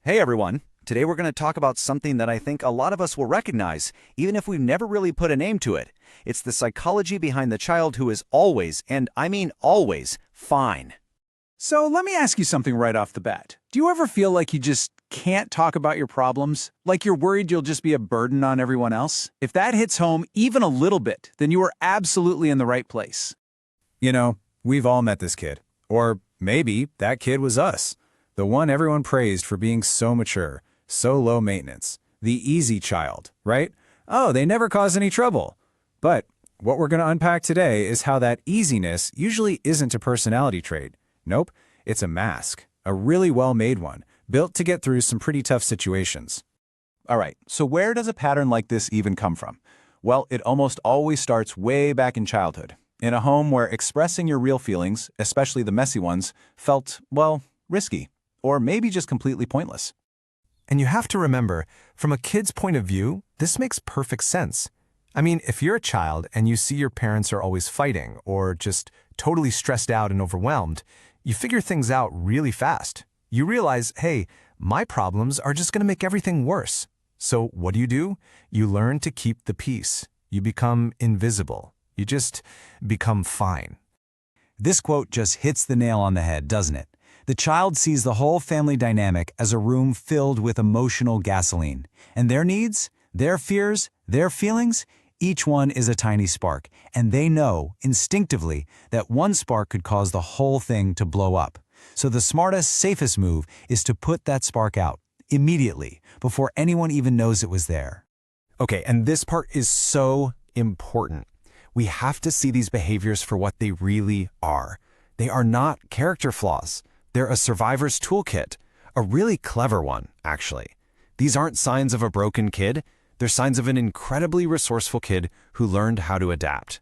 Hey everyone! Today we're going to talk about something that I think a lot of us will recognize, even if we've never really put a name to it. It's the psychology behind the child who is always, and I mean always, fine. So let me ask you something right off the bat. Do you ever feel like you just can't talk about your problems? Like you're worried you'll just be a burden on everyone else? If that hits home even a little bit, then you are absolutely in the right place. You know, we've all met this kid. Or maybe that kid was us. The one everyone praised for being so mature, so low maintenance. The easy child, right? Oh, they never cause any trouble. But what we're going to unpack today is how that easiness usually isn't a personality trait. Nope, it's a mask, a really well-made one, built to get through some pretty tough situations. All right, so where does a pattern like this even come from? Well, it almost always starts way back in childhood, in a home where expressing your real feelings, especially the messy ones, felt, well, risky, or maybe just completely pointless. And you have to remember, from a kid's point of view, this makes perfect sense. I mean, if you're a child and you see your parents are always fighting or just totally stressed out and overwhelmed, you figure things out really fast. You realize, hey, my problems are just going to make everything worse. So what do? You learn to keep the peace. You become invisible. You just become fine. This quote just hits the nail on the head, doesn't it? The child sees the whole family dynamic as a room filled with emotional gasoline. And their needs, their fears, their feelings, each one is a tiny spark. And they know, instinctively, that one spark could cause the whole thing to blow up. So the smartest, safest move is to put that spark out, immediately, before anyone even knows it was there. Okay, and this part is so important. We have to see these behaviors for what they really are. They are not character flaws. They're a survivor's toolkit, a really clever one, actually. These aren't signs of a broken kid. They're signs of an incredibly resourceful kid who learned how to adapt.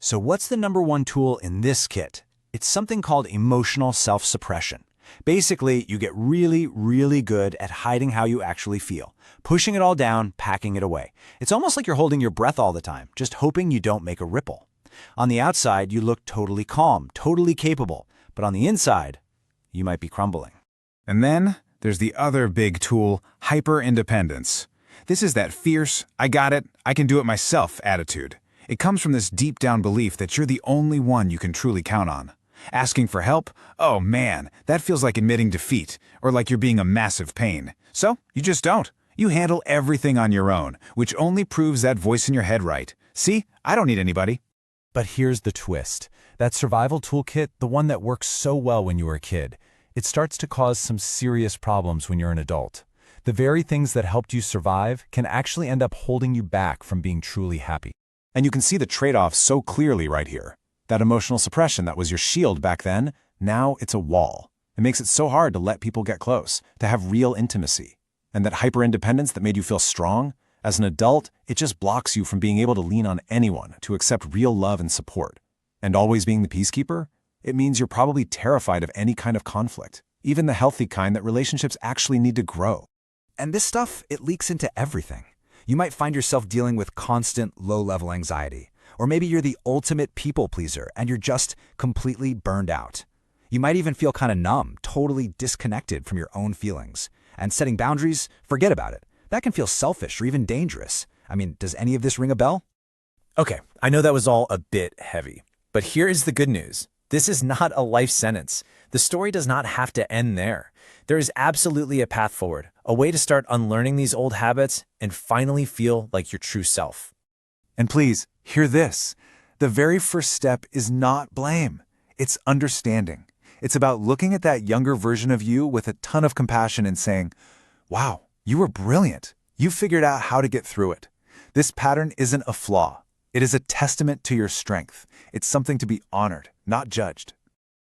So what's the number one tool in this kit? It's something called emotional self-suppression. Basically, you get really, really good at hiding how you actually feel, pushing it all down, packing it away. It's almost like you're holding your breath all the time, just hoping you don't make a ripple. On the outside, you look totally calm, totally capable, but on the inside, you might be crumbling. And then there's the other big tool, hyper-independence. This is that fierce, I got it, I can do it myself attitude. It comes from this deep-down belief that you're the only one you can truly count on. Asking for help? Oh man, that feels like admitting defeat, or like you're being a massive pain. So, you just don't. You handle everything on your own, which only proves that voice in your head right. See, I don't need anybody. But here's the twist. That survival toolkit, the one that works so well when you were a kid, it starts to cause some serious problems when you're an adult. The very things that helped you survive can actually end up holding you back from being truly happy. And you can see the trade-off so clearly right here. That emotional suppression that was your shield back then, now it's a wall. It makes it so hard to let people get close, to have real intimacy. And that hyper-independence that made you feel strong, as an adult, it just blocks you from being able to lean on anyone to accept real love and support. And always being the peacekeeper, it means you're probably terrified of any kind of conflict, even the healthy kind that relationships actually need to grow. And this stuff, it leaks into everything. You might find yourself dealing with constant low-level anxiety. Or maybe you're the ultimate people pleaser and you're just completely burned out. You might even feel kind of numb, totally disconnected from your own feelings. And setting boundaries, forget about it. That can feel selfish or even dangerous. I mean, does any of this ring a bell? Okay, I know that was all a bit heavy. But here is the good news. This is not a life sentence. The story does not have to end there. There is absolutely a path forward, a way to start unlearning these old habits and finally feel like your true self. And please, hear this. The very first step is not blame. It's understanding. It's about looking at that younger version of you with a ton of compassion and saying, wow, you were brilliant. You figured out how to get through it. This pattern isn't a flaw. It is a testament to your strength. It's something to be honored, not judged.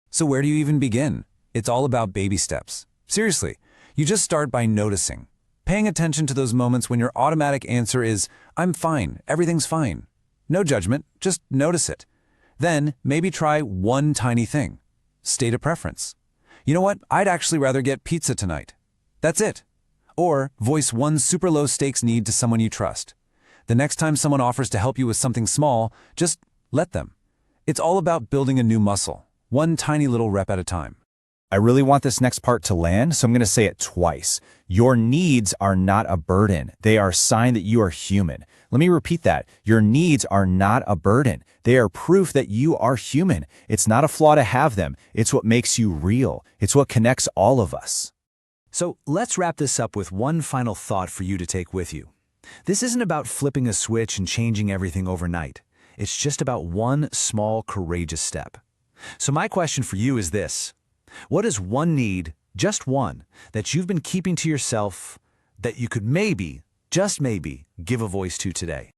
So where do you even begin? It's all about baby steps. Seriously, you just start by noticing. Paying attention to those moments when your automatic answer is, I'm fine, everything's fine. No judgment, just notice it. Then maybe try one tiny thing. State a preference. You know what? I'd actually rather get pizza tonight. That's it. Or voice one super low stakes need to someone you trust. The next time someone offers to help you with something small, just let them. It's all about building a new muscle, one tiny little rep at a time. I really want this next part to land, so I'm going to say it twice. Your needs are not a burden. They are a sign that you are human. Let me repeat that. Your needs are not a burden. They are proof that you are human. It's not a flaw to have them. It's what makes you real. It's what connects all of us. So let's wrap this up with one final thought for you to take with you. This isn't about flipping a switch and changing everything overnight. It's just about one small, courageous step. So my question for you is this. What is one need, just one, that you've been keeping to yourself that you could maybe, just maybe, give a voice to today?